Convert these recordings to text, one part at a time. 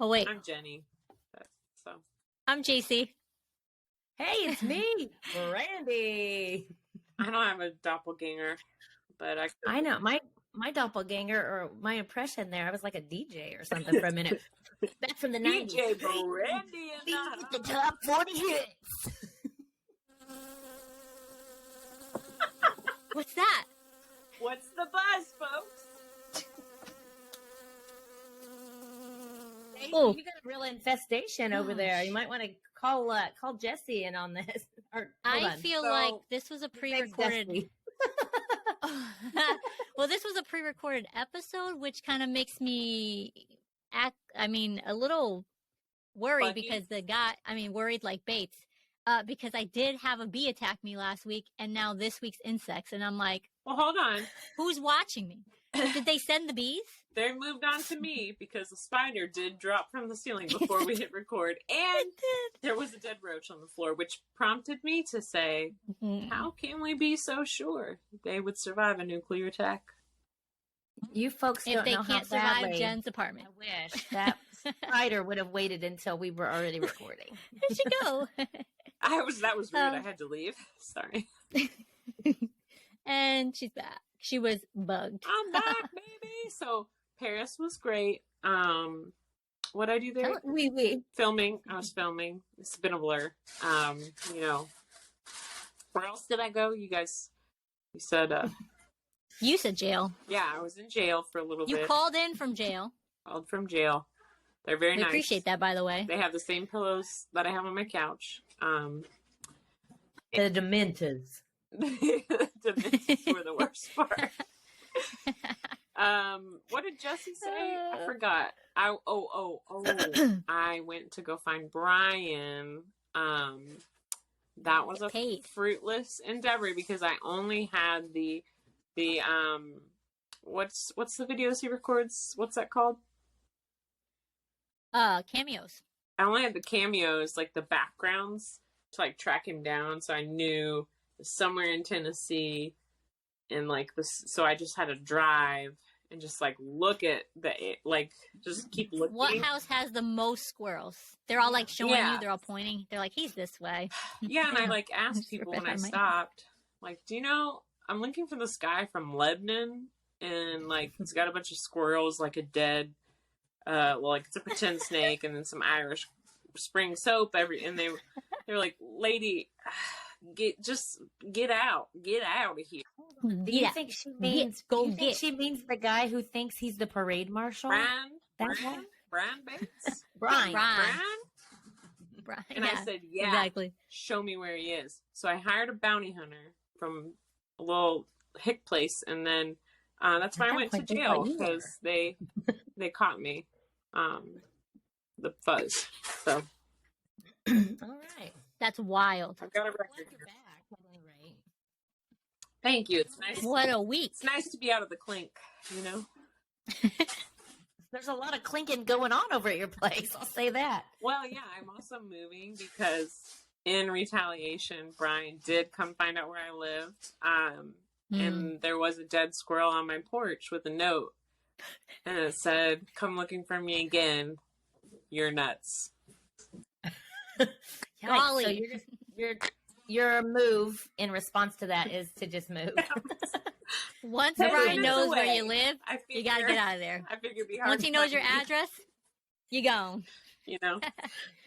Oh, wait. I'm Jenny. So I'm Jacy. Hey, it's me, Brandi. I don't have a doppelganger, but I know my doppelganger or my impression there. I was like a DJ or something for a minute. Back from the 90s. DJ Brandi in the top 40 hits. What's that? What's the buzz, folks? Hey, Oh. you got a real infestation over there. You might want to call Jacy in on this. Or I feel like this was a pre-recorded. Well, this was a pre-recorded episode, which kind of makes me a little worried because worried like Bates, because I did have a bee attack me last week, and now this week's insects, and I'm like, well, hold on. Who's watching me? Did they send the bees? They moved on to me because the spider did drop from the ceiling before we hit record, and there was a dead roach on the floor, which prompted me to say, how can we be so sure they would survive a nuclear attack? You folks don't know how badly. If they can't survive Jen's apartment. I wish that spider would have waited until we were already recording. There she go. That was rude. I had to leave. Sorry. And she's back. She was bugged. I'm back, baby. So Paris was great. What'd I do there? Filming. I was filming. It's been a blur. Where else did I go? You said You said jail. Yeah, I was in jail for a little bit. You called in from jail. Called from jail. They're very nice. I appreciate that, by the way. They have the same pillows that I have on my couch. The Dementors. The Dementors were the worst part. What did Jacy say? I forgot. I went to go find Brian. That was a fruitless endeavor because I only had the what's the videos he records? What's that called? Cameos. I only had the cameos, like the backgrounds, to like track him down. So I knew somewhere in Tennessee, and like this. So I just had to drive and just like look at just keep looking. What house has the most squirrels? They're all like showing you. They're all pointing. They're like, he's this way. Yeah, and I like asked people when I stopped, like, do you know? I'm looking for this guy from Lebanon, and like he's got a bunch of squirrels, like a dead, it's a pretend snake, and then some Irish Spring soap. And they were like, lady, get out of here. Do you think she means she means the guy who thinks he's the parade marshal? Brian Bates. Brian. And I said, yeah, exactly. Show me where he is. So I hired a bounty hunter from a little hick place, and then that's why I went to jail because they caught me. The fuzz. So. All right. That's wild. I've got a record here. Thank you. It's nice. What a week. It's nice to be out of the clink, you know? There's a lot of clinking going on over at your place. I'll say that. Well, yeah, I'm also moving because in retaliation, Brian did come find out where I lived. And there was a dead squirrel on my porch with a note. And it said, come looking for me again. You're nuts. Crawly. So your move in response to that is to just move. Once Brian knows where you live, you gotta get out of there. I figured it'd be hard. Once he knows your address, you gone. You know.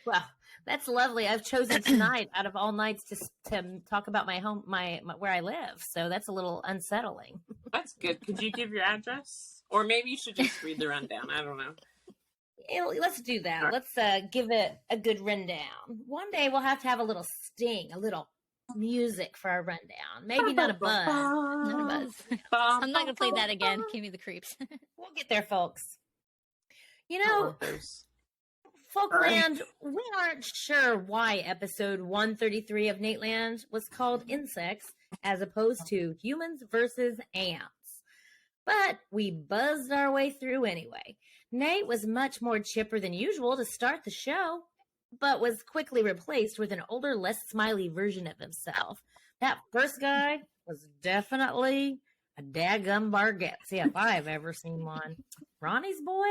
Well, that's lovely. I've chosen tonight out of all nights to talk about my home, my where I live. So that's a little unsettling. That's good. Could you give your address, or maybe you should just read the rundown? I don't know. Let's do that. Right. Let's give it a good rundown. One day we'll have to have a little sting, a little music for our rundown. Maybe not a buzz. Not a buzz. I'm not going to play that again. Give me the creeps. We'll get there, folks. You know, Folkland, we aren't sure why episode 133 of Nateland was called Insects as opposed to Humans versus Ants. But we buzzed our way through anyway. Nate was much more chipper than usual to start the show, but was quickly replaced with an older, less smiley version of himself. That first guy was definitely a daggum Bargatze if I've ever seen one. Ronnie's boy?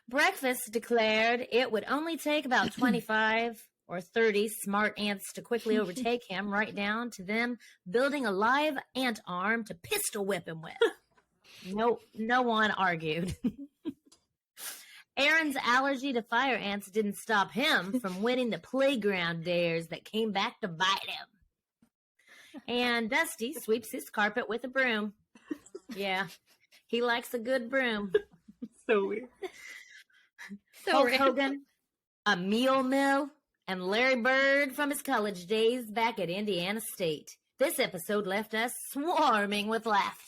Breakfast declared it would only take about 25 or 30 smart ants to quickly overtake him, right down to them building a live ant arm to pistol whip him with. No one argued. Aaron's allergy to fire ants didn't stop him from winning the playground dares that came back to bite him. And Dusty sweeps his carpet with a broom. Yeah, he likes a good broom. So weird. Hulk Hogan, a meal mill, and Larry Bird from his college days back at Indiana State. This episode left us swarming with laughter.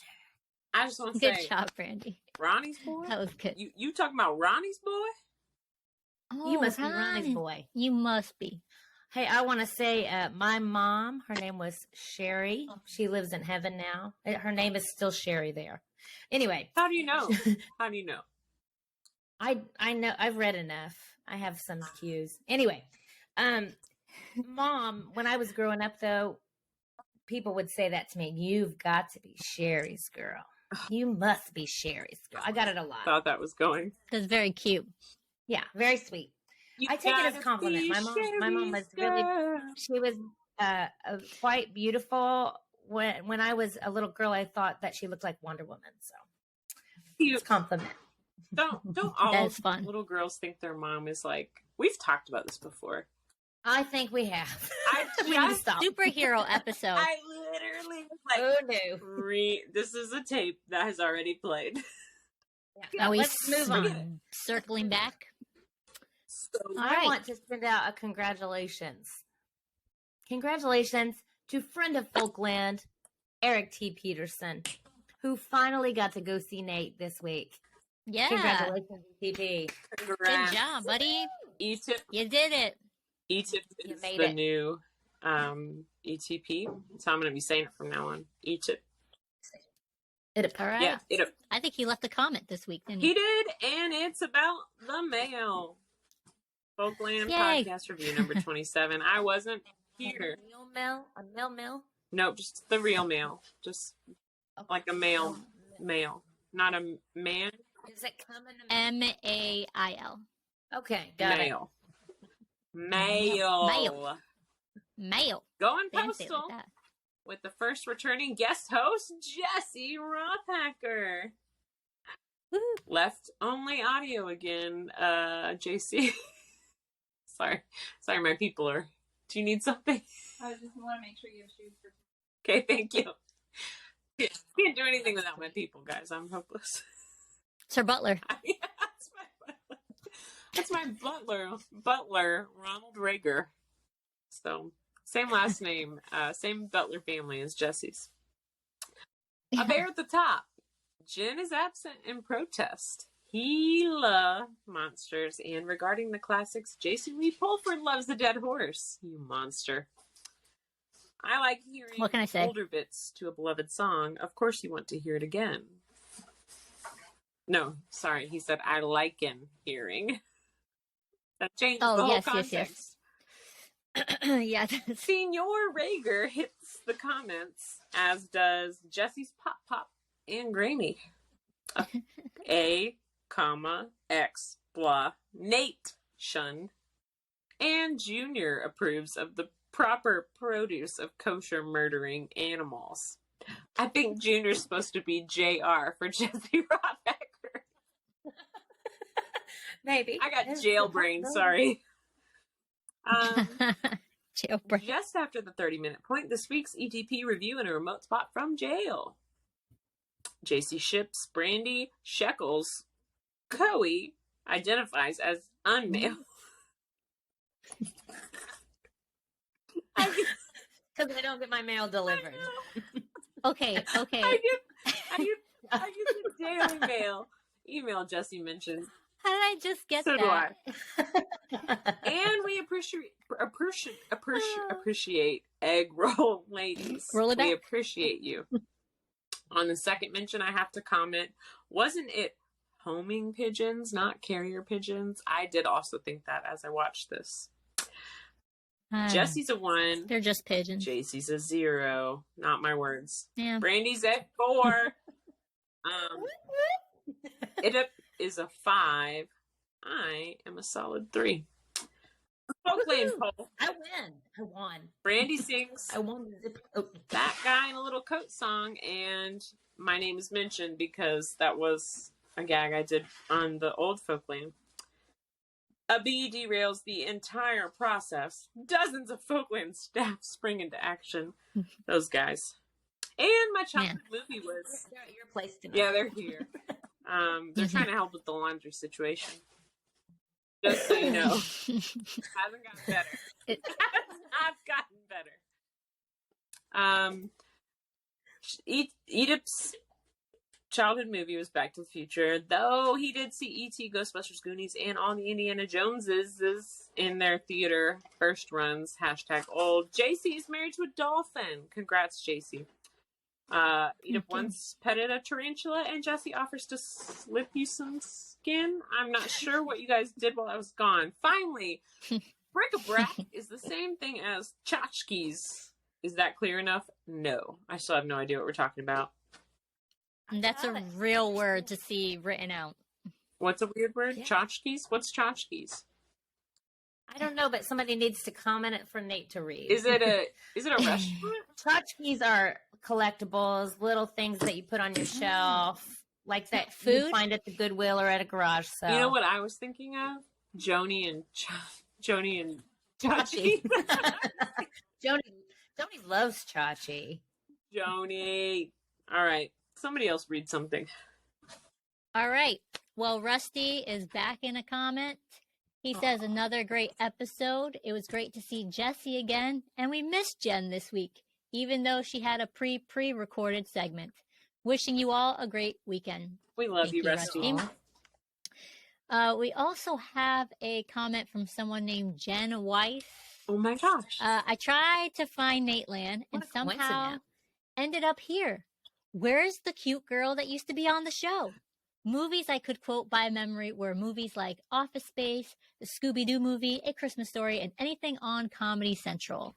I just want to say, good job, Brandi. Ronnie's boy? That was good. You talking about Ronnie's boy? Oh, You must be Ronnie's boy. You must be. Hey, I want to say my mom, her name was Sherry. She lives in heaven now. Her name is still Sherry there. Anyway. How do you know? How do you know? I know. I've read enough. I have some cues. Anyway, Mom, when I was growing up, though, people would say that to me. You've got to be Sherry's girl. You must be Sherry's girl. I got it a lot. Thought that was going. That's very cute. Yeah, very sweet. I take it as a compliment. My mom was really, she was quite beautiful. When I was a little girl, I thought that she looked like Wonder Woman. So, it's a compliment. Don't all That's fun. little girls think their mom is like? We've talked about this before. I think we have. We need to stop. Superhero episode. I literally was like, oh no. This is a tape that has already played. Yeah, Now we let's move on. Circling back. So, I want to send out a congratulations. Congratulations to friend of Folkland, Eric T. Peterson, who finally got to go see Nate this week. Yeah. Congratulations, TP. Good job, buddy. Egypt. You did it. Egypt You is made the it. new ETP. So I'm going to be saying it from now on. Egypt. All right. Yeah, I think he left a comment this week, didn't he? he did, and it's about the mail. Folkland Yay. podcast review number 27. I wasn't here. A mill. Nope, just the real mail. Just like a male, not a man. Is it coming to MAIL. Okay, got Mail. Mail. Mail. Going Fancy postal like that. with the first returning guest host, Jacy Rothhacker. Woo. Left only audio again, JC. Sorry, my people are. Do you need something? I just want to make sure you have shoes for. Okay, thank you. Can't do anything without my people, guys. I'm hopeless. It's her butler. Yeah, that's my butler, Ronald Rager. So, same last name, same butler family as Jesse's. A bear at the top. Jen is absent in protest. Gila monsters. And regarding the classics, Jason Lee Pulford loves the dead horse. You monster. I like hearing What can I say? older bits to a beloved song. Of course you want to hear it again. No, sorry. He said, I liken hearing. That changes the whole context. Yeah. Senior Rager hits the comments, as does Jesse's Pop and Grammy. A, comma, X, blah, Nate, shun. And Junior approves of the proper produce of kosher murdering animals. I think Junior's supposed to be JR for Jacy Rothhacker. Maybe. I got jail brain, sorry. Jailbreak. Just after the 30-minute point, this week's ETP review in a remote spot from jail. Jacy ships Brandi Shekels. Coey identifies as unmale. Because I don't get my mail delivered. Okay. I get the Daily Mail email Jacy mentioned. How did I just get So that? do I. And we appreciate egg roll ladies. Roll it We back. appreciate you. On the second mention, I have to comment, wasn't it homing pigeons, not carrier pigeons? I did also think that as I watched this. Jesse's a 1. They're just pigeons. Jacy's a 0. Not my words. Yeah. Brandy's at 4. It is a 5. I am a solid 3. Folkland poll. I win. I won. Brandi sings I won the zip. Oh. That Guy in a Little Coat song, and my name is mentioned because that was a gag I did on the old Folkland. A bee derails the entire process. Dozens of Folkland staff spring into action. Those guys. And my childhood movie was... They're at your place tonight. Yeah, they're here. They're trying to help with the laundry situation. Just so you know. Hasn't gotten better. It has not gotten better. Oedip's childhood movie was Back to the Future, though he did see E.T., Ghostbusters, Goonies, and all the Indiana Joneses in their theater first runs. #old. Jacy is married to a dolphin. Congrats, Jacy. Oedip once petted a tarantula, and Jacy offers to slip you some skin. I'm not sure what you guys did while I was gone. Finally, bric-a-brac is the same thing as tchotchkes. Is that clear enough? No. I still have no idea what we're talking about. That's a real word to see written out. What's a weird word? Yeah. Tchotchkes? What's tchotchkes? I don't know, but somebody needs to comment it for Nate to read. Is it a restaurant? Tchotchkes are collectibles, little things that you put on your shelf, like that Food? you find at the Goodwill or at a garage sale. You know what I was thinking of? Joni and Chachi. Joni loves Chachi. Joni. All right. Somebody else read something. All right. Well, Rusty is back in a comment. He says, another great episode. It was great to see Jacy again, and we missed Jen this week, even though she had a pre-recorded segment. Wishing you all a great weekend. We love Thank you, Rusty. We also have a comment from someone named Jen Weiss. Oh my gosh. I tried to find Nateland and What a somehow coincidence. ended up here. Where's the cute girl that used to be on the show? Movies I could quote by memory were movies like Office Space, the Scooby-Doo movie, A Christmas Story, and anything on Comedy Central.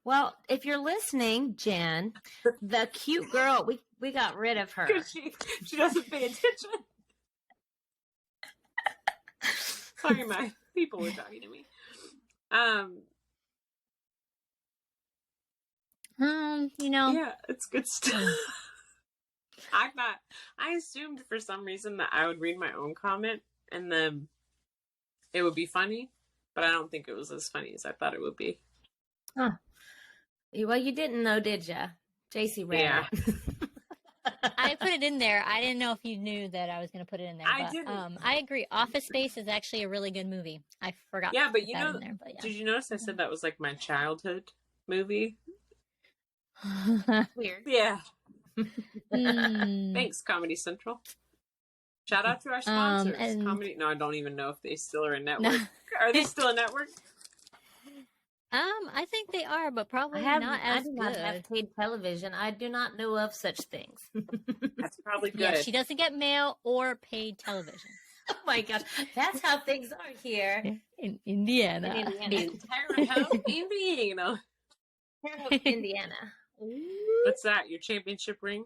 Well, if you're listening, Jen, the cute girl, we got rid of her. She doesn't pay attention. Sorry, my people were talking to me. Yeah, it's good stuff. I assumed for some reason that I would read my own comment and then it would be funny, but I don't think it was as funny as I thought it would be. Huh. Well, you didn't know, did ya? Jacy read it. I put it in there. I didn't know if you knew that I was going to put it in there. I but, didn't. I agree. Office Space is actually a really good movie. I forgot. Yeah, to but put you that know, in there, but did you notice I said that was like my childhood movie? Weird. Yeah. Mm. Thanks, Comedy Central. Shout out to our sponsors. and- Comedy. No, I don't even know if they still are a network. Are they still a network? I think they are, but probably I not do as not have good. paid television. I do not know of such things. That's probably good. Yeah, she doesn't get mail or paid television Oh my gosh, that's how things are here in Indiana. in Indiana. Terre Haute, Indiana. Terre Haute, Indiana. What's that? Your championship ring?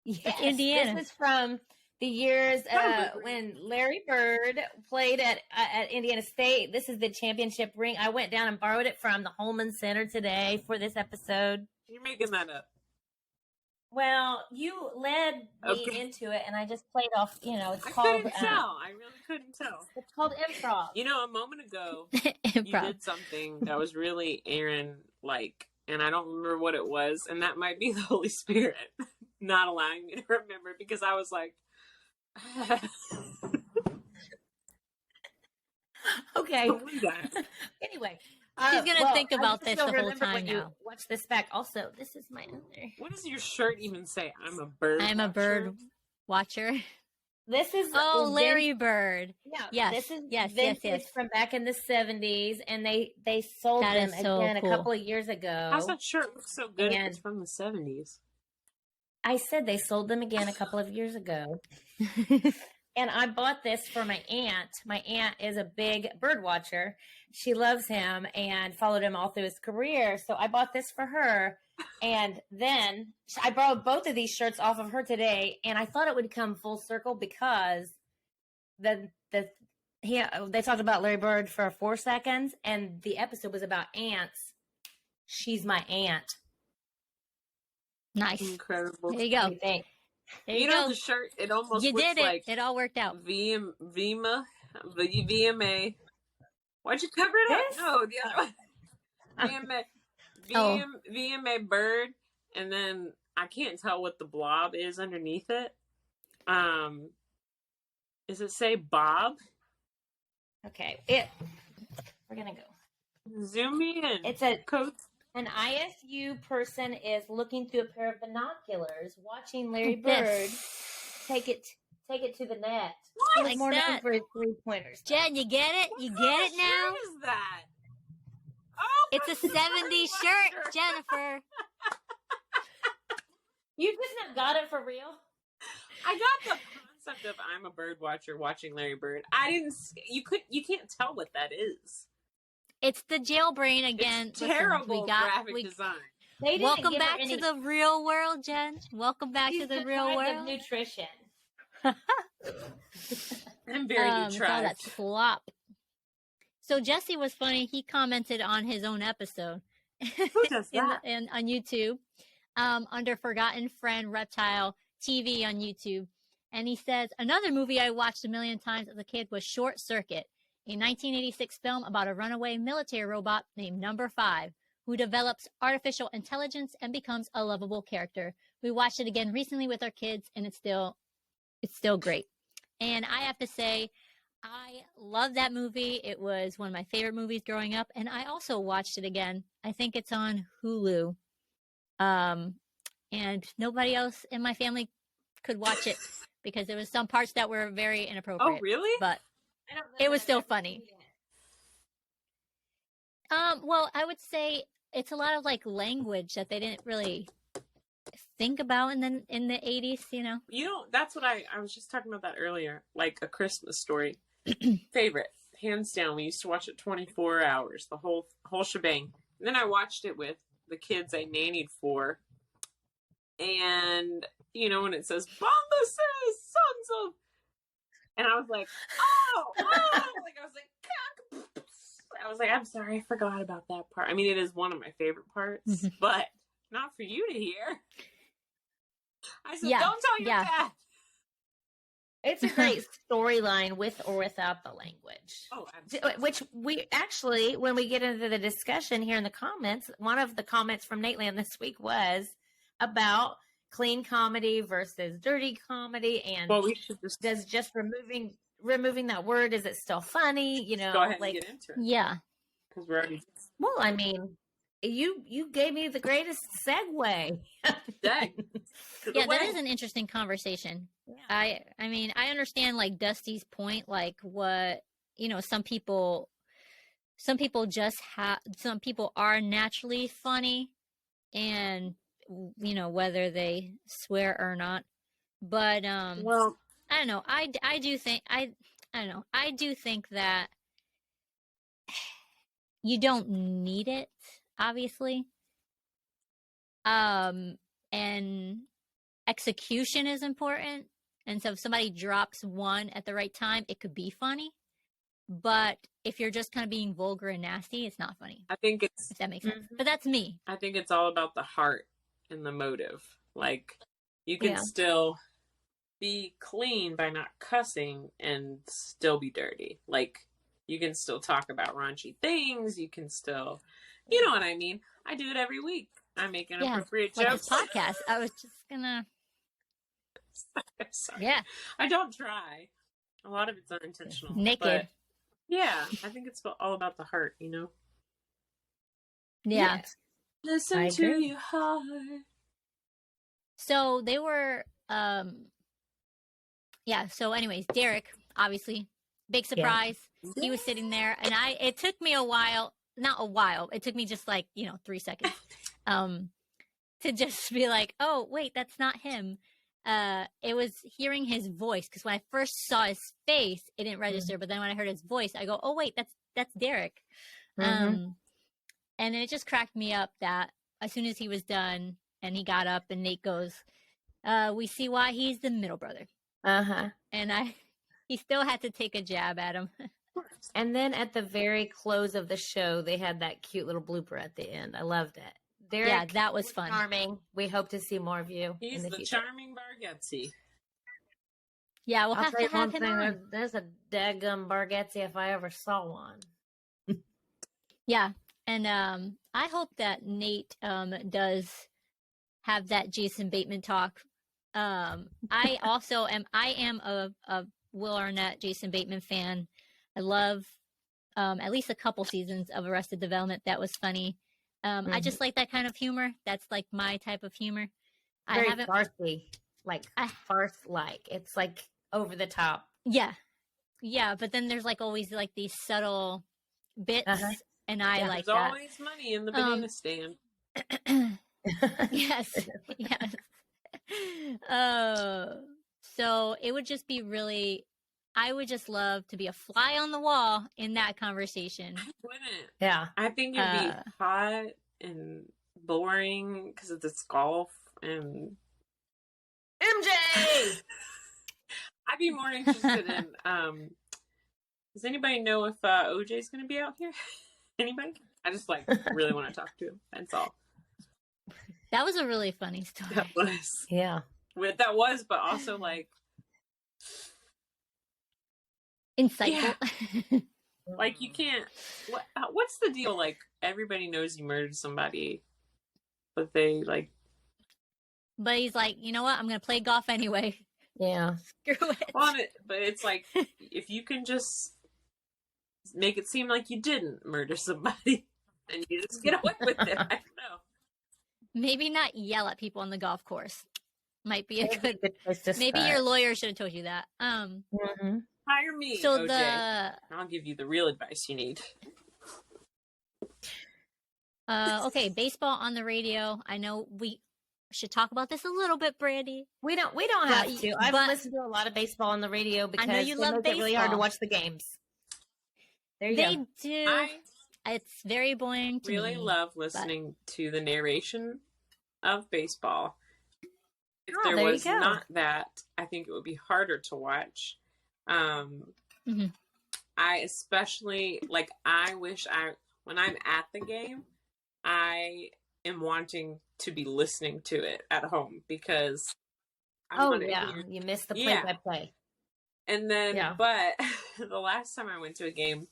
Yes, Indiana. This is from the years Probably. when Larry Bird played at Indiana State. This is the championship ring. I went down and borrowed it from the Holman Center today for this episode. You're making that up. Well, you led me Okay. into it, and I just played off. You know, it's I called couldn't tell. I really couldn't tell. it's called improv. You know, a moment ago, you Improv. did something that was really Aaron-like, and I don't remember what it was, and that might be the Holy Spirit not allowing me to remember because I was like, Okay. believe that. Anyway, She's gonna think I about just this don't the whole remember time when you now. watch this back. Also, this is my other. What does your shirt even say? I'm a bird. I'm a watcher? bird watcher. This is Oh, Larry Bird. Yeah. Yes, This is yes, vintage yes. from back in the 70s, and they sold That them is so again cool. a couple of years ago. How's that shirt look so good? if And- It's from the 70s. I said they sold them again a couple of years ago. And I bought this for my aunt. My aunt is a big bird watcher. She loves him and followed him all through his career. So I bought this for her. And then I borrowed both of these shirts off of her today. And I thought it would come full circle because they talked about Larry Bird for 4 seconds, and the episode was about ants. She's my aunt. Nice. Incredible. There you go. What do you think? There You you know go. the shirt, it almost You looks did it. like It all worked out. VMA. Why'd you cover it up? This? No, the other one. VMA bird, and then I can't tell what the blob is underneath it. Does it say Bob? Okay, we're gonna go. Zoom in. It's a Coach. An ISU person is looking through a pair of binoculars, watching Larry Like Bird this. take it to the net. What? He's Like more known that. for his 3-pointers. Jen, you get it? You get it now? What is that? Oh, It's a 70s shirt, Jennifer. You just not got it for real? I got the concept of I'm a bird watcher watching Larry Bird. I didn't. You can't tell what that is. It's the jailbrain again. It's terrible Listen, graphic design. They didn't Welcome give her back any- to the real world, Jen. Welcome back She's to the real deprived world. of nutrition. I'm very All that deprived. slop. So Jesse was funny. He commented on his own episode. Who does that? On YouTube, under Forgotten Friend Reptile TV on YouTube. And he says, another movie I watched a million times as a kid was Short Circuit, a 1986 film about a runaway military robot named Number 5, who develops artificial intelligence and becomes a lovable character. We watched it again recently with our kids, and it's still great. And I have to say, I love that movie. It was one of my favorite movies growing up, and I also watched it again. I think it's on Hulu. And nobody else in my family could watch it because there was some parts that were very inappropriate. Oh, really? But I don't know it was that still I've funny. seen it. Well, I would say it's a lot of like language that they didn't really think about in the 80s, you know. That's what I was just talking about that earlier. Like A Christmas Story. Favorite. Hands down. We used to watch it 24 hours, the whole shebang. And then I watched it with the kids I nannied for. And, when it says, Bombas, sons of... And I was like, I was like, I'm sorry, I forgot about that part. I mean, it is one of my favorite parts, but not for you to hear. I said, Yeah, don't tell your yeah. dad. It's a great storyline with or without the language. Oh, absolutely. Which we actually, when we get into the discussion here in the comments, one of the comments from Nateland this week was about clean comedy versus dirty comedy, and Well, we should just removing that word, is it still funny? go ahead and get into it. Yeah. Because we're already Well, I mean, you gave me the greatest segue. dead. Yeah, that is an interesting conversation. Yeah. I mean, I understand like Dusty's point, like what, some people some people are naturally funny and, whether they swear or not. But, Well, I don't know. I do think, I don't know. I do think that you don't need it, obviously. And execution is important. And so if somebody drops one at the right time, it could be funny. But if you're just kind of being vulgar and nasty, it's not funny. I think it's If that makes sense. But that's me. I think it's all about the heart and the motive. Like, you can Yeah. still be clean by not cussing and still be dirty. Like, you can still talk about raunchy things. You can still, you know what I mean? I do it every week. I make inappropriate Like jokes. this podcast. I was just gonna. Sorry. Yeah. I don't try. A lot of it's unintentional. Naked. But yeah, I think it's all about the heart, Yeah. Yes. Listen I to agree. your heart. So they were. Yeah. So, anyways, Derek, obviously, big surprise. He was sitting there, and it took me a while. Not a while. It took me just like 3 seconds. To just be like, oh wait, that's not him. It was hearing his voice, because when I first saw his face, it didn't register. But then when I heard his voice, I go, oh wait, that's Derek. Mhm. And it just cracked me up that as soon as he was done and he got up, and Nate goes, we see why he's the middle brother. Uh-huh. And He still had to take a jab at him. And then at the very close of the show, they had that cute little blooper at the end. I loved it. Derek, Yeah, that was fun. Charming. We hope to see more of you. He's in the the future. charming Bargatze. Yeah, we'll I'll have tell to you have one him thing. on. There's a daggum Bargatze if I ever saw one. Yeah, and I hope that Nate does have that Jason Bateman talk. I also am. I am a Will Arnett, Jason Bateman fan. I love at least a couple seasons of Arrested Development. That was funny. I just like that kind of humor. That's like my type of humor. Very I haven't farcy, like farce-like. It's like over the top. Yeah, but then there's like always like these subtle bits, and I like There's that. always money in the banana stand. Yes. So it would just be really. I would just love to be a fly on the wall in that conversation. I wouldn't. Yeah. I think it'd be hot and boring because of this golf and MJ. I'd be more interested in. Does anybody know if OJ's going to be out here? Anybody? I just like really want to talk to him. That's all. That was a really funny story. That was. Yeah. That was, but also like. Insightful. Yeah. Like you can't. What's the deal? Like everybody knows you murdered somebody, but they like. But he's like, you know what? I'm gonna play golf anyway. Yeah. Screw it. But it's like if you can just make it seem like you didn't murder somebody, and you just get away with it. I don't know. Maybe not yell at people on the golf course. Might be a good. place to Maybe start. your lawyer should have told you that. Hire me, So OJ. I'll give you the real advice you need. okay, baseball on the radio. I know we should talk about this a little bit, Brandi. We don't have to. I've but- listened to a lot of baseball on the radio because know you they love make it really hard to baseball. watch the games. There you They go. do. It's very boring to Really me. love listening to the narration of baseball. If Oh, there there you was go. not that, I think it would be harder to watch. Mhm. I especially like. I wish when I'm at the game, I am wanting to be listening to it at home because. I wanna hear- You missed the Yeah. play-by-play. And then, Yeah. but the last time I went to a game,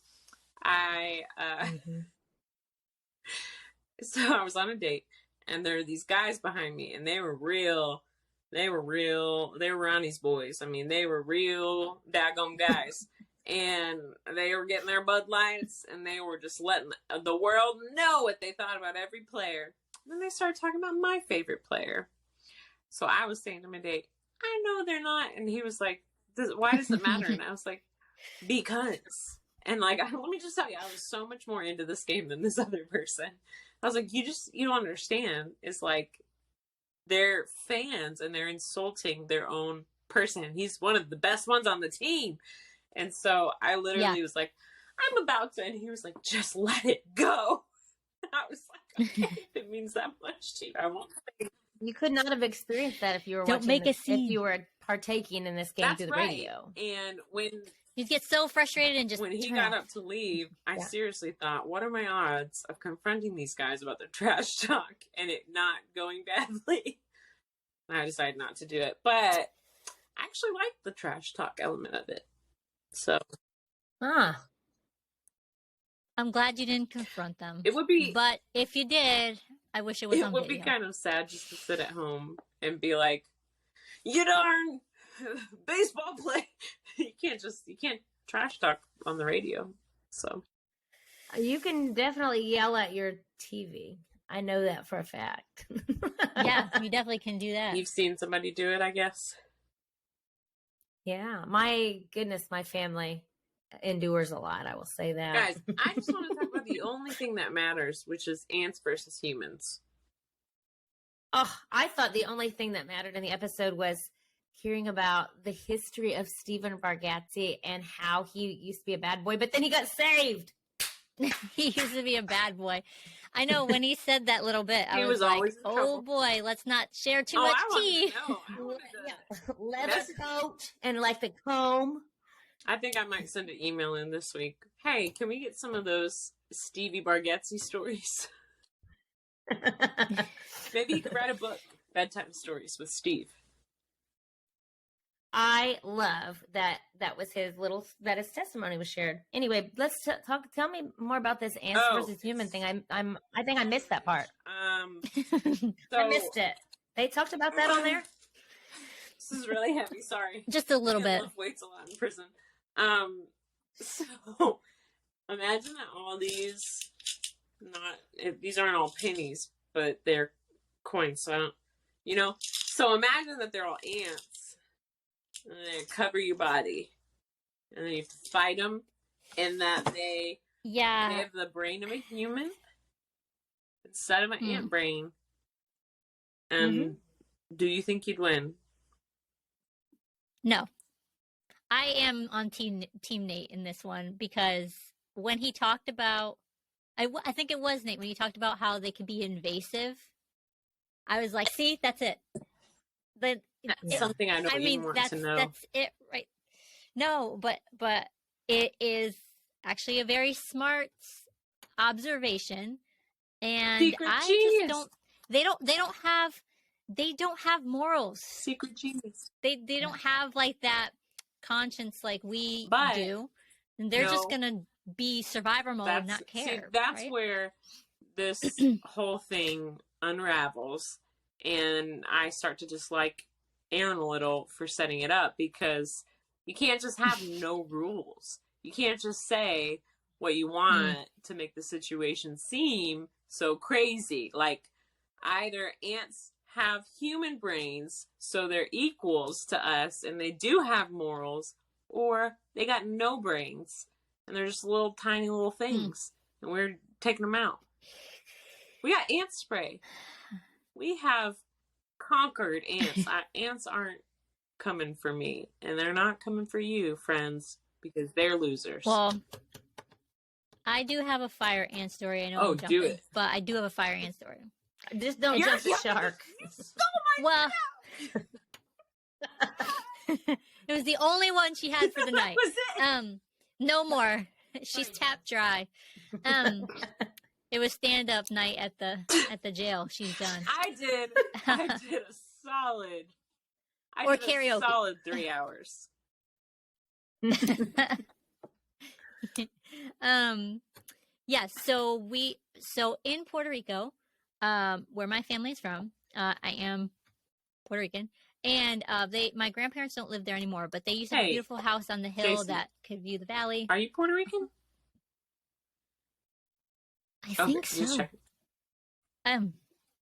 so I was on a date, and there were these guys behind me, and they were Ronnie's boys. I mean, they were real daggone guys. And they were getting their Bud Lights, and they were just letting the world know what they thought about every player. And then they started talking about my favorite player. So I was saying to my date, I know they're not. And he was like, why does it matter? And I was like, because. And like, let me just tell you, I was so much more into this game than this other person. I was like, you don't understand. It's like, they're fans and they're insulting their own person. He's one of the best ones on the team. And so I literally was like, I'm about to. And he was like, just let it go. And I was like, okay, if it means that much to you, I won't. You could not have experienced that if you were Don't watching make a if scene. you were partaking in this game That's through the right. radio. And when You get so frustrated and just he turn got off. up to leave, I Yeah. seriously thought, what are my odds of confronting these guys about their trash talk and it not going badly? And I decided not to do it. But I actually like the trash talk element of it. So I'm glad you didn't confront them. it would be But if you did, I wish it was on would video. be kind of sad just to sit at home and be like, you darn baseball play. You can't trash talk on the radio. So You can definitely yell at your TV. I know that for a fact. Yeah, you definitely can do that. you've seen somebody do it, I guess. Yeah. My goodness, my family endures a lot. I will say that. Guys, I just want to talk about the only thing that matters, which is ants versus humans. Oh, I thought the only thing that mattered in the episode was hearing about the history of Stephen Bargatze and how he used to be a bad boy, but then he got saved. He used to be a bad boy. I know when he said that little bit, I He was was like, always in oh trouble. boy, let's not share too I much wanted tea. to know. I wanted to- Leather That's- coat and like the comb. I think I might send an email in this week. Hey, can we get some of those Stevie Bargatze stories? Maybe you could write a book, Bedtime Stories with Steve. I love that was his testimony was shared. Anyway, let's talk. Tell me more about this ants versus human thing. I think I missed that part. So, I missed it. They talked about that on there. This is really heavy. Sorry, just a little bit. Lift weights a lot in prison. So imagine that all these these aren't all pennies, but they're coins. So I don't, So imagine that they're all ants, and they cover your body, and then you have to fight them, and that they have the brain of a human instead of an ant brain. And do you think you'd win? No. I am on Team Nate in this one because when he talked about, I think it was Nate, when he talked about how they could be invasive, I was like, see, that's it. But that's something I don't even want to know. That's it, right? No, but it is actually a very smart observation, and Secret genius. They don't have morals. Secret genius. They don't have like that conscience like we do. And they're just gonna be survivor mode and not care. See, that's right? where this whole thing unravels, and I start to dislike Aaron a little for setting it up, because you can't just have no rules. You can't just say what you want to make the situation seem so crazy. Like, either ants have human brains, so they're equals to us, and they do have morals, or they got no brains, and they're just little tiny little things, and we're taking them out. We got ant spray. We have conquered ants. Ants aren't coming for me, and they're not coming for you, friends, because they're losers. Well, I do have a fire ant story. I know I'm jumping, do it. but I do have a fire ant story. Just don't jump the shark. You stole my it was the only one she had for the night. That was it. No more. She's tapped dry. It was stand up night at the jail. She's done. I did a solid. Or karaoke. A solid 3 hours. Yes. So in Puerto Rico, where my family is from, I am Puerto Rican, and my grandparents don't live there anymore, but they used to have a beautiful house on the hill Jacy, that could view the valley. Are you Puerto Rican? I think so.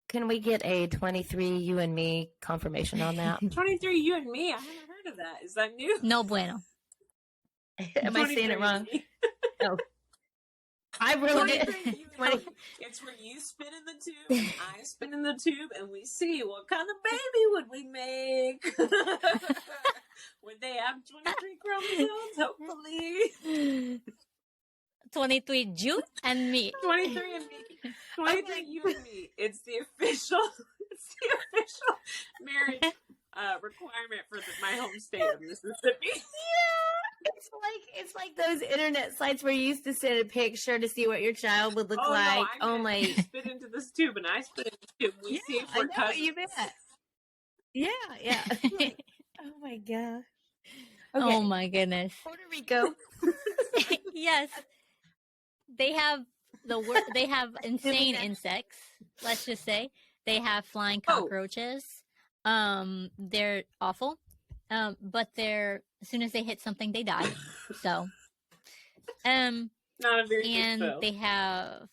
Can we get a 23 you and me confirmation on that? 23 you and me? I haven't heard of that. Is that new? No bueno. Am I saying it wrong? No. I really did. It's where you spin in the tube and I spin in the tube, and we see what kind of baby would we make. Would they have 23 chromosomes? Hopefully. 23 you and me. 23 and me. 23 you and me. It's the official marriage requirement for my home state of Mississippi. Yeah, it's like those internet sites where you used to send a picture to see what your child would look like. No, you spit into this tube, and I spit into the tube. We see if we're cousins. What you meant. Yeah. Oh my gosh. Okay. Oh my goodness. Puerto Rico. Yes. They have insane insects. Let's just say they have flying cockroaches. They're awful. But as soon as they hit something, they die. So, not a very and good they have,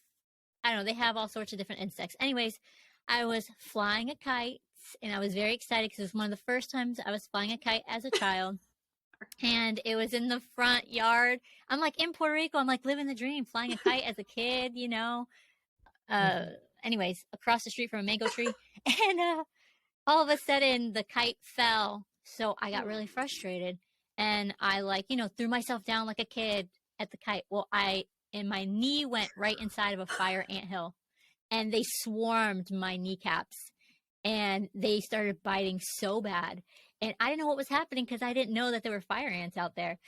they have all sorts of different insects. Anyways, I was flying a kite, and I was very excited because it was one of the first times I was flying a kite as a child. And it was in the front yard. I'm like in Puerto Rico. I'm like living the dream, flying a kite as a kid, Anyways, across the street from a mango tree. And all of a sudden the kite fell. So I got really frustrated. And I threw myself down like a kid at the kite. Well, my knee went right inside of a fire anthill. And they swarmed my kneecaps. And they started biting so bad. And I didn't know what was happening because I didn't know that there were fire ants out there.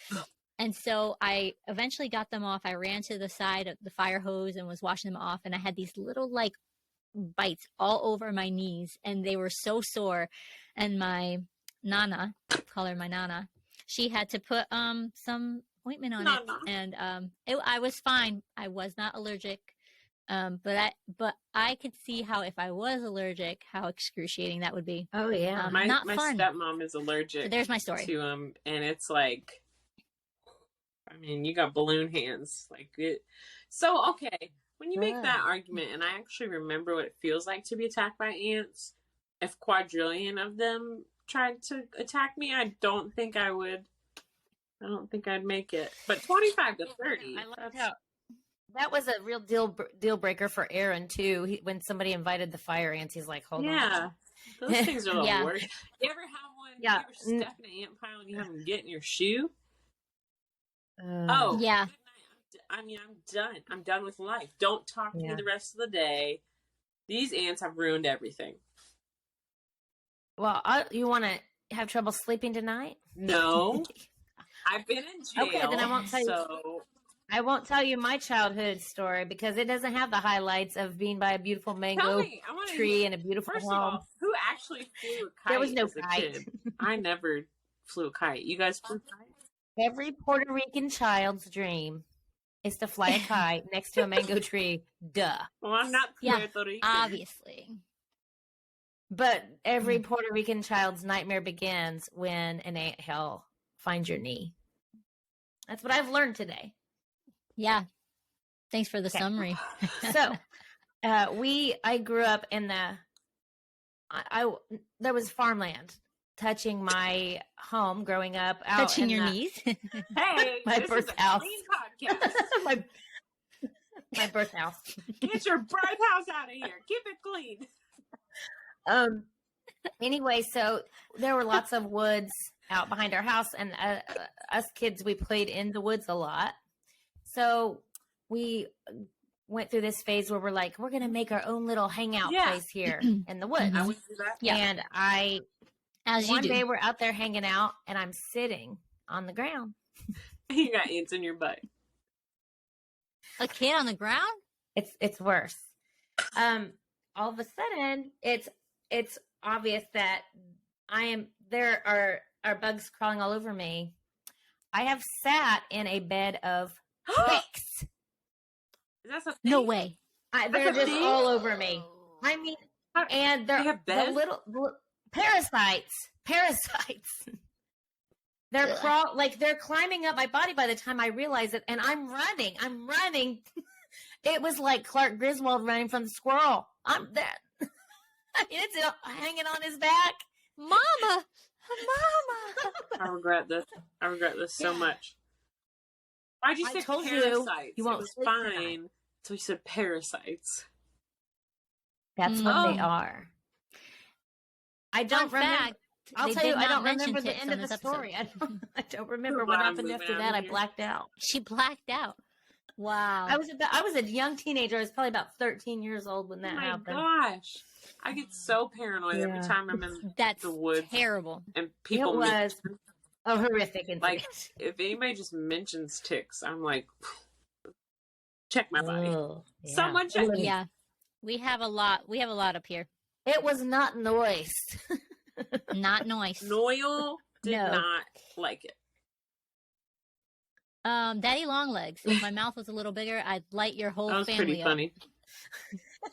And so I eventually got them off. I ran to the side of the fire hose and was washing them off. And I had these little like bites all over my knees, and they were so sore. And my Nana, call her my Nana, she had to put some ointment on it, and I was fine. I was not allergic. But I could see how if I was allergic, how excruciating that would be. Oh yeah, my fun. stepmom is allergic. So there's my story. To them, and it's like, I mean, you got balloon hands, like it. So okay, when you make that argument, and I actually remember what it feels like to be attacked by ants. If quadrillion of them tried to attack me, I don't think I would. I don't think I'd make it. But 25 to 30. I like how that was a real deal breaker for Aaron too. When somebody invited the fire ants, he's like, "Hold on." Yeah, those things are the worst. You ever have one? Yeah. You ever step in an ant pile and you have them get in your shoe? Yeah. I mean, I'm done. I'm done with life. Don't talk to me the rest of the day. These ants have ruined everything. Well, you want to have trouble sleeping tonight? No. I've been in jail. Okay, then I won't tell you. I won't tell you my childhood story because it doesn't have the highlights of being by a beautiful mango tree and a beautiful first home. Of all, who actually flew a kite? There was no as a kite. Kid? I never flew a kite. You guys flew kites? Every Puerto Rican child's dream is to fly a kite next to a mango tree. Duh. Well, I'm not Puerto Rican. Obviously. But every Puerto Rican child's nightmare begins when an anthill finds your knee. That's what I've learned today. Yeah. Thanks for the summary. So, I grew up in there was farmland touching my home growing up. Touching your knees? Hey, my this birth is a house. clean podcast. my birth house. Get your birth house out of here. Keep it clean. Anyway, so there were lots of woods out behind our house, and us kids, we played in the woods a lot. So we went through this phase where we're like, we're going to make our own little hangout place here in the woods. I would do that. Yeah. And one day we're out there hanging out, and I'm sitting on the ground. You got ants in your butt. A kid on the ground? It's worse. All of a sudden, it's obvious that there are bugs crawling all over me. I have sat in a bed of ticks. Is that something? No way. They're just all over me. I mean, and they're the little parasites. They're they're climbing up my body by the time I realize it, and I'm running. It was like Clark Griswold running from the squirrel. I'm there. I mean, it's hanging on his back. Mama. I regret this so much. Why'd you say parasites? You won't it was fine until you said parasites. That's what they are. I don't remember. Fact, I'll tell you, I don't remember the end of the story. I don't remember what happened after that. I blacked out. She blacked out. Wow. I was a young teenager. I was probably about 13 years old when that happened. Oh my gosh. I get so paranoid every time I'm in the woods. That's terrible. And people it was a horrific incident. Like, if anybody just mentions ticks, I'm like, check my body. Yeah. Someone check me. Yeah. We have a lot up here. It was not noise. Not noise. Noel did not like it. Daddy Longlegs. If my mouth was a little bigger, I'd light your whole family up. That was pretty funny.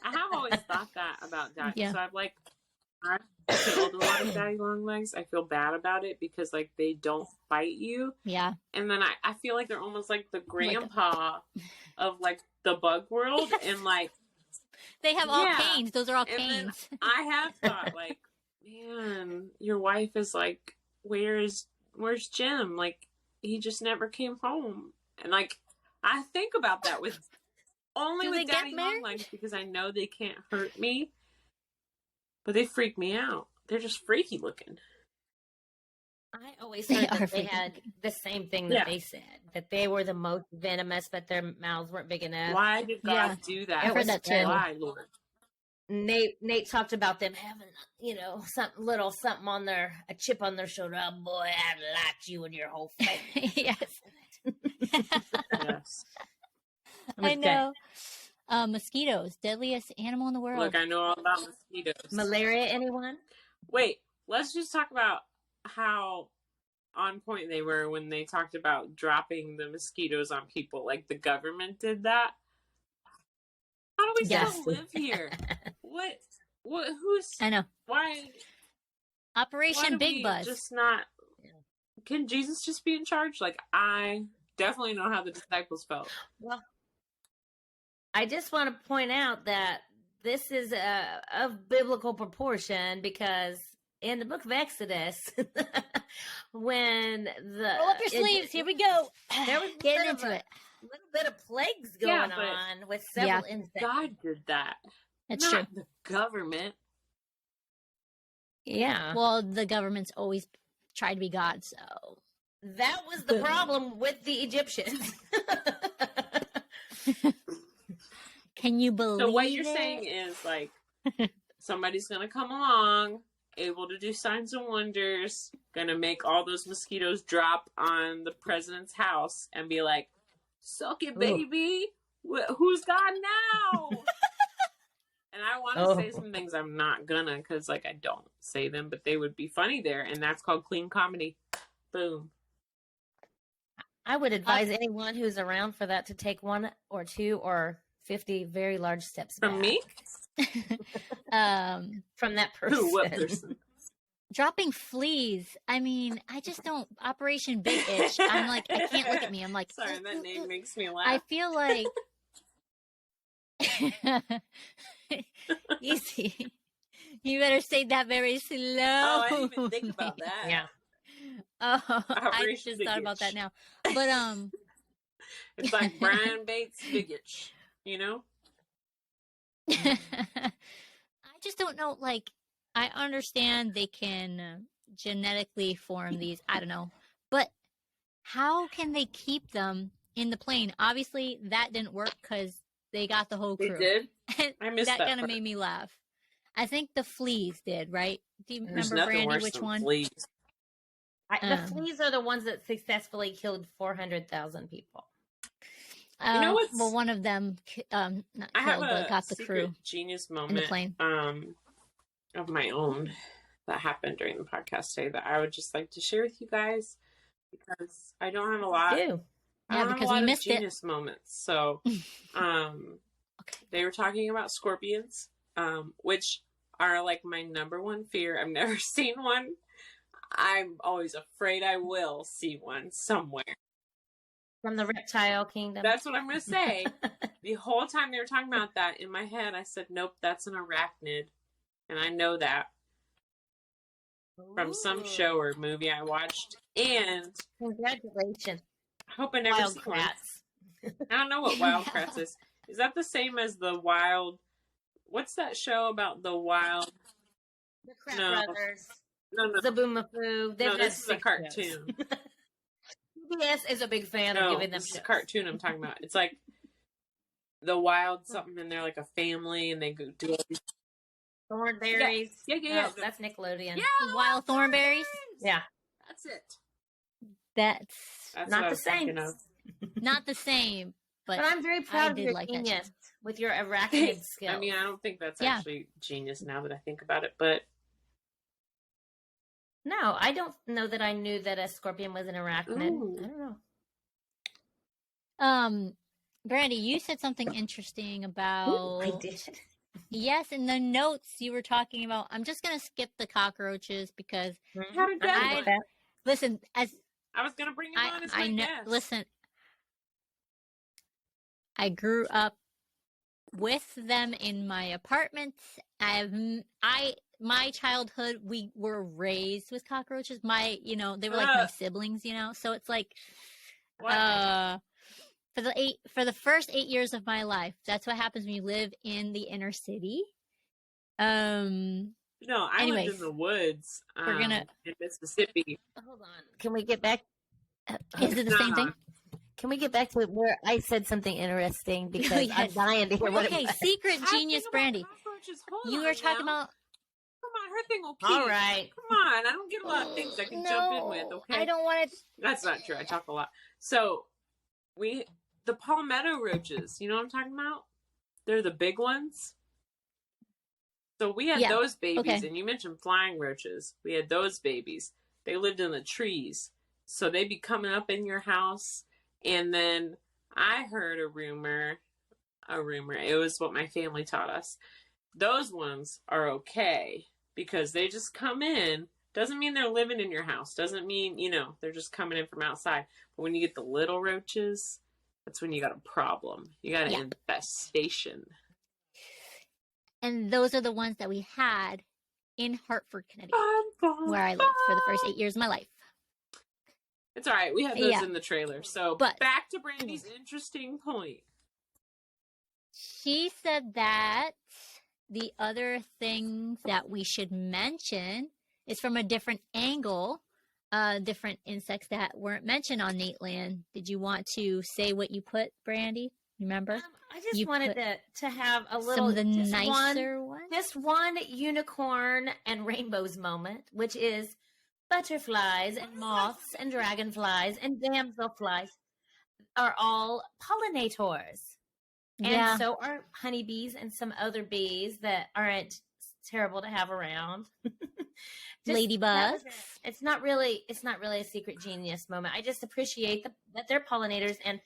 I have always thought that about Daddy. Yeah. So I killed a lot of Daddy Longlegs. I feel bad about it because they don't bite you. Yeah. And then I feel like they're almost like the grandpa of the bug world. And they have all canes. Those are all canes. I have thought man, your wife is where's Jim? He just never came home. And I think about that with Daddy Longlegs because I know they can't hurt me. But they freak me out. They're just freaky looking. I always heard that they had the same thing that they said. That they were the most venomous, but their mouths weren't big enough. Why did God do that? I heard that too. Why, Lord? Nate talked about them having, something on a chip on their shoulder. Oh boy, I'd like you and your whole family. Yes. Yes. I know. Mosquitoes, deadliest animal in the world. Look, I know all about mosquitoes. Malaria, anyone? Wait, let's just talk about how on point they were when they talked about dropping the mosquitoes on people. Like the government did that. How do we Yes. still live here? What? Who's? I know. Why? Operation do Big we Buzz. just not? Can Jesus just be in charge? Like, I definitely know how the disciples felt. Well, I just want to point out that this is of biblical proportion because in the book of Exodus, when the Roll up your sleeves. Here we go. there was Getting into it. a little bit of plagues going on with several insects. God did that. That's not true. the government. Yeah. Well, the government's always tried to be God, so That was the problem with the Egyptians. can you believe So what you're it? saying is like somebody's gonna come along, able to do signs and wonders, gonna make all those mosquitoes drop on the president's house and be like, "Suck it, baby. Who's God now?" And I want to say some things I'm not gonna, because like I don't say them, but they would be funny there, and that's called clean comedy. Boom. I would advise anyone who's around for that to take 1 or 2 or 50 very large steps From back. me? From that person. What person? Dropping fleas. I mean, I just don't. Operation Big Itch. I'm like, I can't look at me. I'm like, Sorry, that name makes me laugh. I feel like easy. You better say that very slow. Oh, I didn't even think about that. Yeah. Oh, I Operation just Big thought about that Itch. now. But It's like Brian Bates Bigitch, you know? I just don't know. Like, I understand they can genetically form these. I don't know, but how can they keep them in the plane? Obviously, that didn't work because they got the whole They crew. did? I missed that kind of part. made me laugh. I think the fleas did, right? Do you There's remember, nothing Brandi, worse which than one? fleas. The fleas are the ones that successfully killed 400,000 people. You know what's- Well, one of them not I have killed, but a got the secret crew genius in the moment plane. of my own that happened during the podcast today that I would just like to share with you guys because I don't have a lot. Do. I don't have because a lot we of missed it. genius moments. So, Okay. they were talking about scorpions, which are like my number one fear. I've never seen one. I'm always afraid I will see one somewhere. From the reptile kingdom. That's what I'm going to say. The whole time they were talking about that, in my head, I said, nope, that's an arachnid. And I know that from some show or movie I watched. And Congratulations. I hope I never Wild see one. crats. I don't know what wild crats is. Is that the same as the wild? What's that show about the wild? The Crap No. Brothers. No. Zaboomafoo. No, this is a cartoon. PBS is a big fan of No, giving them this is a shows. cartoon I'm talking about. It's like the wild something, and they're like a family, and they go do all these. Thornberries. Yeah. Oh, that's Nickelodeon. Yeah, Wild thornberries. Yeah. that's it. That's That's Not what I the was thinking same. of. not the same, but But I'm very proud of did your like that genius show. with your arachnid skills. I mean, I don't think that's Yeah. actually genius now that I think about it, but No, I don't know that I knew that a scorpion was an arachnid. Ooh. I don't know. Brandi, you said something interesting Ooh, about I did. Yes, in the notes you were talking about. I'm just gonna skip the cockroaches because How did that I- one? listen, as I was gonna bring him on as I my know, guest. listen, I grew up with them in my apartment. My childhood, we were raised with cockroaches. They were like my siblings, so it's like, What? for the first 8 years of my life, that's what happens when you live in the inner city. No, I lived anyways, in the woods. we're gonna- in Mississippi. Hold on. Can we get back? Is it the same thing? Can we get back to where I said something interesting because I'm Yes. dying to hear what Okay, it was. secret genius, Asking about Brandi. cockroaches. Hold You on were talking now. about. Come on, her thing will keep. All right. Come on, I don't get a lot of things I can jump in with. Okay, I don't want to. That's not true. I talk a lot. So the palmetto roaches, you know what I'm talking about? They're the big ones. So we had those babies, and you mentioned flying roaches. We had those babies. They lived in the trees. So they'd be coming up in your house. And then I heard a rumor, it was what my family taught us. Those ones are okay because they just come in. Doesn't mean they're living in your house. Doesn't mean, they're just coming in from outside. But when you get the little roaches, that's when you got a problem. You got an infestation. And those are the ones that we had in Hartford, Connecticut, where I lived for the first 8 years of my life. It's all right. We had those in the trailer. So back to Brandi's interesting point. She said that the other thing that we should mention is from a different angle, different insects that weren't mentioned on Nateland. Did you want to say what you put, Brandi? Remember? I just wanted to have a little, some of the nicer ones. Just one unicorn and rainbows moment, which is butterflies and moths and dragonflies and damselflies are all pollinators. And so are honeybees and some other bees that aren't terrible to have around. Ladybugs. It's not really a secret genius moment. I just appreciate that they're pollinators, and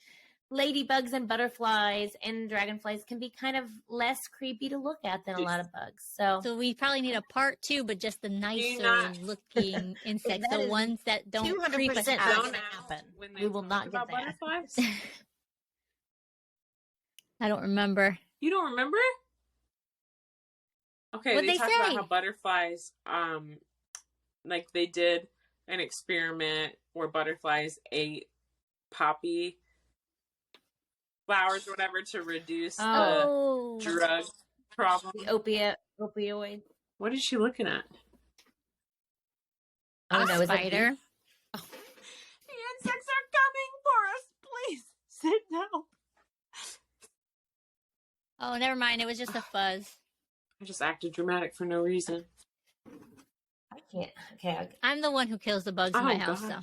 ladybugs and butterflies and dragonflies can be kind of less creepy to look at than a lot of bugs. So we probably need a part 2, but just the nicer looking insects, the ones that don't creep us out. Don't happen. We will not get that. Butterflies? I don't remember. You don't remember? Okay, What'd they talked say? about how butterflies, like they did an experiment where butterflies ate poppy flowers or whatever to reduce the drug problem. The opioid. What is she looking at? A spider. The insects are coming for us. Please sit down. Oh, never mind. It was just a fuzz. I just acted dramatic for no reason. I can't. Okay. I'm the one who kills the bugs in my house, so.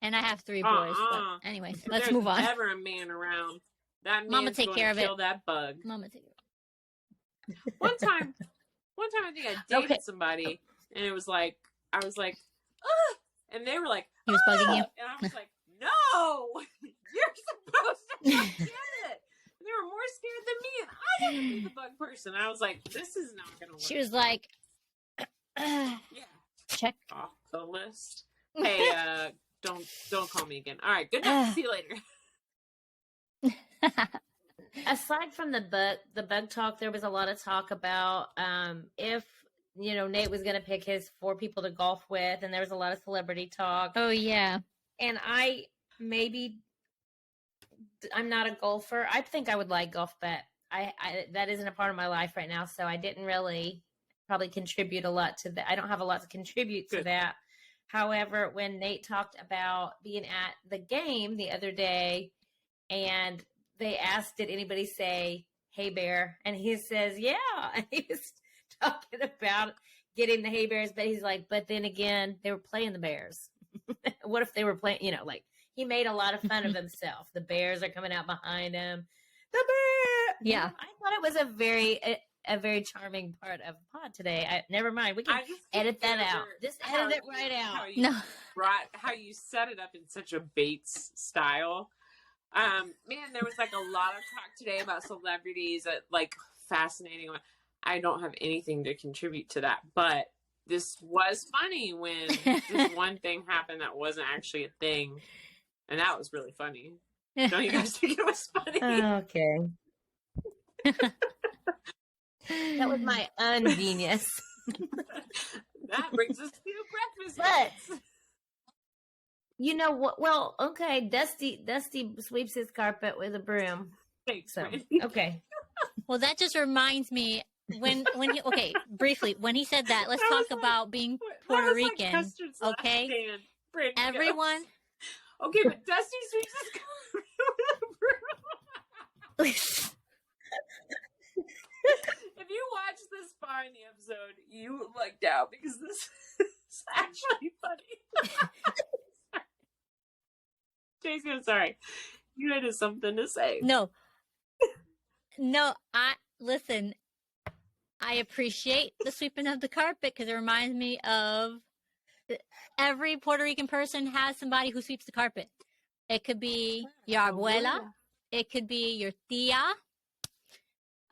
And I have 3 boys. But anyway, let's move on. If there's ever a man around, that man's Mama take going care to of kill it. that bug. Mama, take it. One time I think I dated somebody, and it was like, I was like, ugh! And they were like, he was bugging you? And I was like, no! You're supposed to not get it! And they were more scared than me, and I had to be the bug person. I was like, this is not going to work. She was like, yeah. Check. Off the list. Hey, don't call me again. All right, good night. See you later. Aside from the bug talk, there was a lot of talk about if Nate was going to pick his 4 people to golf with, and there was a lot of celebrity talk. Oh yeah, and I'm not a golfer. I think I would like golf, but I that isn't a part of my life right now, so I didn't really probably contribute a lot to that. I don't have a lot to contribute to that. However, when Nate talked about being at the game the other day, and they asked, did anybody say, "Hey Bear"? And he says, yeah. And he was talking about getting the Hey Bears, but he's like, but then again, they were playing the Bears. What if they were playing, like, he made a lot of fun of himself. The Bears are coming out behind him. The Bear! Yeah. I thought it was a very charming part of pod today. Never mind. We can edit that out. Just edit it right out. How you set it up in such a Bates style. Man, there was like a lot of talk today about celebrities, like fascinating. I don't have anything to contribute to that, but this was funny when this one thing happened that wasn't actually a thing, and that was really funny. Don't you guys think it was funny? Okay. That was my ungenius. That brings us to breakfast. But you know what? Well, okay. Dusty sweeps his carpet with a broom. Thanks, so Brandi. okay. Well, that just reminds me when he briefly when he said that. Let's talk about being Puerto Rican. Like okay, everyone. Goes. Okay, but Dusty sweeps his carpet with a broom. If you watch this far in the episode, you lucked out because this is actually funny. Jacy, I'm sorry. You had something to say. No, listen. I appreciate the sweeping of the carpet because it reminds me of every Puerto Rican person has somebody who sweeps the carpet. It could be your abuela. It could be your tia.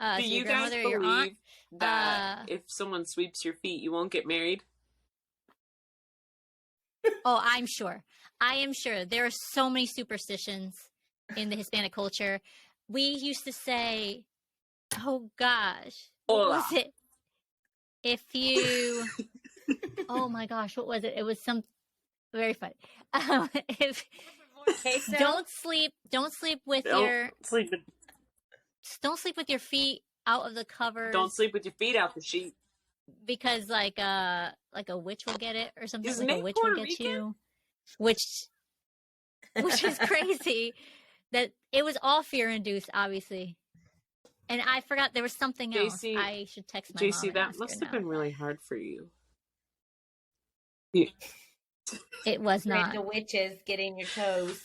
Do so you your guys grandmother, believe your aunt. that if someone sweeps your feet, you won't get married? Oh, I'm sure. I am sure. There are so many superstitions in the Hispanic culture. We used to say, oh gosh, what was it? If you, oh my gosh, what was it? It was some very funny. If don't sleep with don't sleep with your feet out of the covers. Don't sleep with your feet out the sheet. Because like a witch will get it or something. Is like Nate a witch Puerto will get Rican? you. Which is crazy. That it was all fear induced, obviously. And I forgot there was something else. Jacy, I should text my Jacy, mom. that must have been really hard for you. It was not. The witches getting your toes.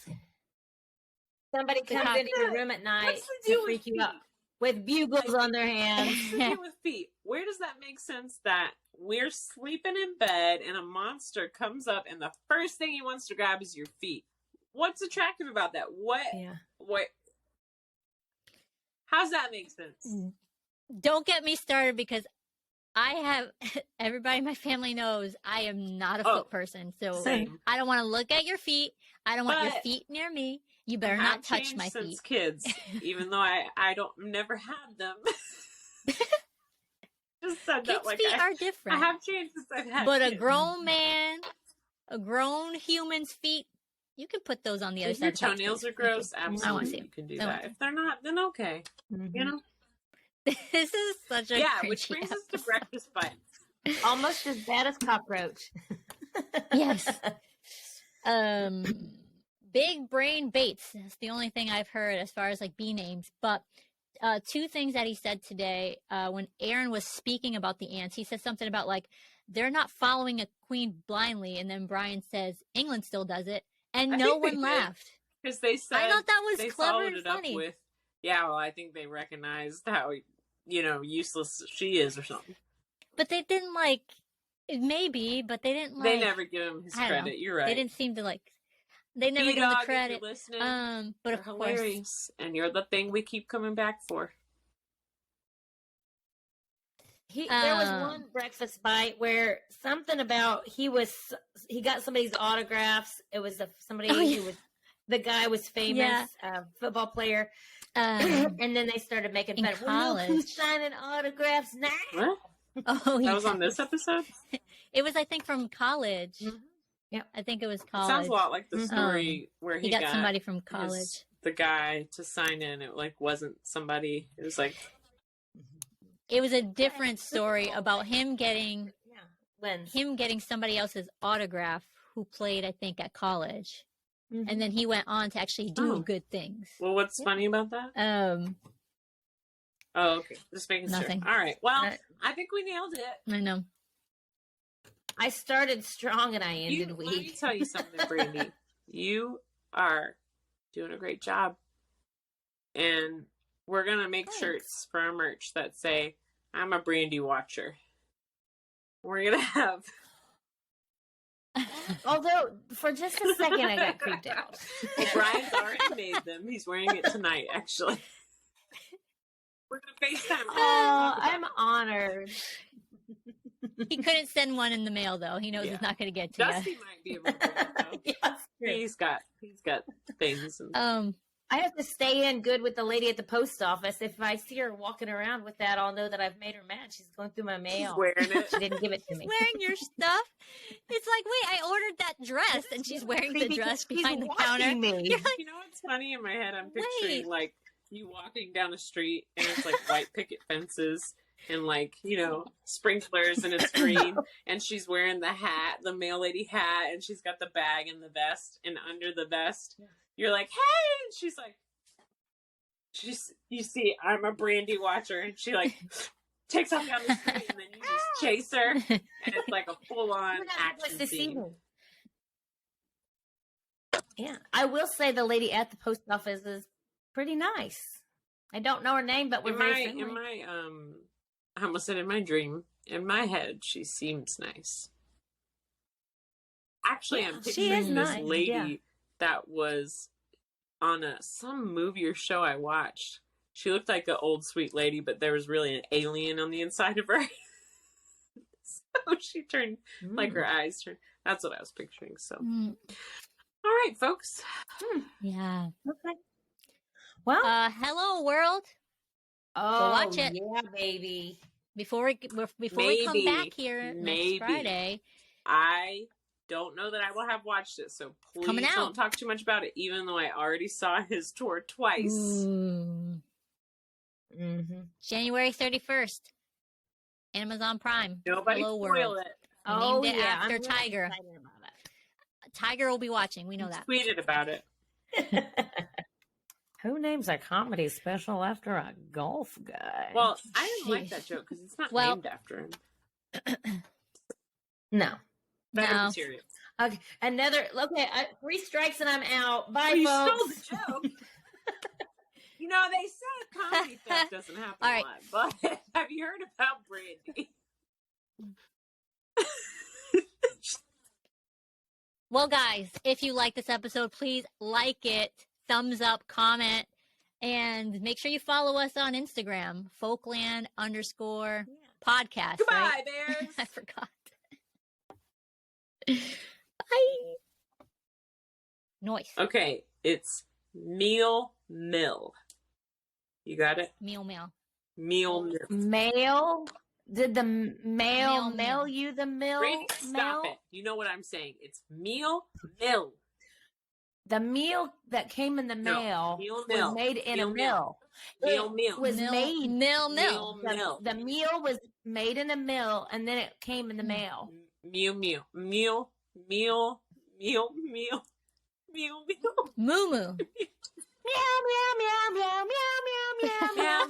Somebody comes into your room at night to freak you out with bugles on their hands. What's the deal with feet? Where does that make sense that we're sleeping in bed and a monster comes up and the first thing he wants to grab is your feet? What's attractive about that? What? How's that make sense? Don't get me started because I have everybody in my family knows I am not a foot person. So same. I don't want to look at your feet. I don't want your feet near me. You better not touch my feet. Since kids, even though I don't never had them. Just said that Kids' feet are different. I have changed since I've had But kids. a grown man, a grown human's feet, you can put those on the other side. If your toenails are gross, absolutely you can do that. If they're not, then okay. Mm-hmm. You know? This is such a which brings us to breakfast bites. Almost as bad as cockroach. Yes. Big brain Bates. That's the only thing I've heard as far as like bee names. But two things that he said today when Aaron was speaking about the ants, he said something about like they're not following a queen blindly, and then Brian says England still does it, and no one laughed because they said I thought that was they clever followed and it funny. up with I think they recognized how useless she is or something. But they didn't maybe, but they didn't They never give him his credit. You're right. They didn't seem to They never give him the credit. But of course, hilarious, and you're the thing we keep coming back for. There was one breakfast bite where something about he got somebody's autographs. It was somebody who was the guy was famous, football player, and then they started making fun of look who's signing autographs now. What? Oh, that was on this episode. It was, I think, from college. Mm-hmm. Yeah, I think it was college. It sounds a lot like the story where he got somebody from college. The guy to sign in, it wasn't somebody. It was like. It was a different story about him getting somebody else's autograph who played, I think, at college. Mm-hmm. And then he went on to actually do good things. Well, what's funny about that? Oh, okay. Just making sure. All right. Well, I think we nailed it. I know. I started strong and I ended weak. Let me tell you something, Brandi. You are doing a great job. And we're going to make shirts for our merch that say, I'm a Brandi watcher. We're going to have... Although, for just a second, I got creeped out. Well, Brian's already made them. He's wearing it tonight, actually. We're going to FaceTime. Oh, I'm honored. He couldn't send one in the mail, though. He knows it's not going to get to Dusty might be able to do it, though. Yes, he's got things. I have to stay in good with the lady at the post office. If I see her walking around with that, I'll know that I've made her mad. She's going through my mail. She's wearing it. She didn't give it to me. Wearing your stuff? It's like, wait, I ordered that dress, and she's wearing the dress behind the counter. Me. You're like, you know what's funny in my head? I'm picturing like you walking down the street, and it's like white picket fences. And sprinklers, and it's green, and she's wearing the hat, the mail lady hat, and she's got the bag and the vest, and under the vest, you're like, hey, and she's like, you see, I'm a Brandi watcher, and she takes off down the street, and then you just chase her, and it's like a full-on action scene. Yeah, I will say the lady at the post office is pretty nice. I don't know her name, but we're very friendly. I almost said in my dream, in my head, she seems nice. Actually, I'm picturing this lady that was on some movie or show I watched. She looked like an old sweet lady, but there was really an alien on the inside of her. So she turned, like her eyes turned. That's what I was picturing. So, all right, folks. Yeah. Okay. Well, hello world. Oh, watch it. Yeah, baby. Before we come back here next Friday. I don't know that I will have watched it, so please don't talk too much about it, even though I already saw his tour twice. January 31st. Amazon Prime. Nobody Hello spoil world. it. Named it after Tiger. Tiger will be watching. We know that. Tweeted about it. Who names a comedy special after a golf guy? Well, I didn't like that joke because it's not named after him. No. Better material. Okay, 3 strikes and I'm out. Bye, you folks. stole the joke. You know, they said comedy theft doesn't happen a lot, but have you heard about Brandi? Well, guys, if you like this episode, please like it, thumbs up, comment, and make sure you follow us on Instagram, Folkland_podcast. Goodbye, bears. I forgot. Bye. Noise. Okay, it's meal mill. You got it? Meal mill. Meal mill. Mail? Did the mail you the mill? Brandi, stop it. You know what I'm saying. It's meal mill. The meal that came in the mail was made in a mill. Meal was made mill. The meal was made in a mill, and then it came in the mail. Meal. Moo moo. Meow meow meow meow meow meow meow meow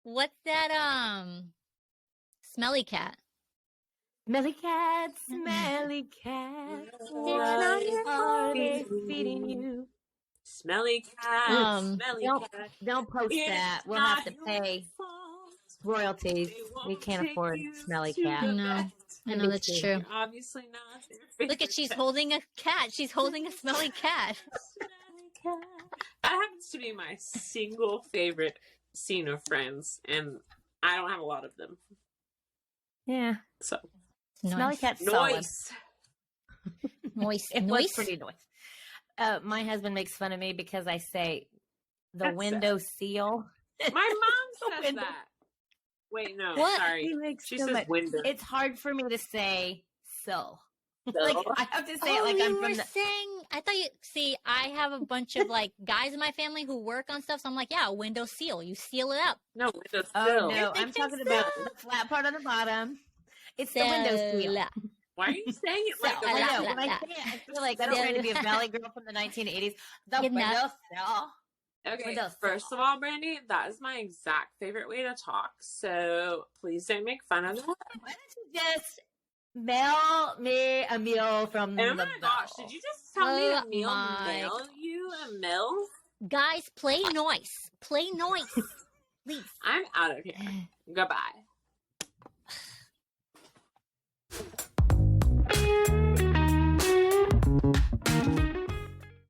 What's that? Smelly cat. Smelly cat, smelly cat. What are they feeding you? Smelly cat, smelly cat. Don't post that. We'll have to pay royalties. We can't afford smelly cat. No, I know that's true. Obviously not. Look at, she's holding a cat. She's holding a smelly cat. That happens to be my single favorite scene of Friends, and I don't have a lot of them. Yeah. So smelly cat's noise. Noise. It was pretty noise. My husband makes fun of me because I say the window seal. My mom says that. Wait, no, sorry. She says window. It's hard for me to say so. Like I have to say it like I'm from saying. I thought I have a bunch of like guys in my family who work on stuff, so I'm like, yeah, window seal. You seal it up. No, window seal. Oh no, I'm talking about the flat part on the bottom. It's the window seal. Why are you saying it like I know. When I say it, I feel like I'm trying to be a valley girl from the 1980s. The window seal. Okay, first of all, Brandi, that is my exact favorite way to talk, so please don't make fun of that. Why don't you just mail me a meal from the my gosh, did you just tell me to mail you a mill? Guys, play noise. Play noise. Please. I'm out of here. Goodbye.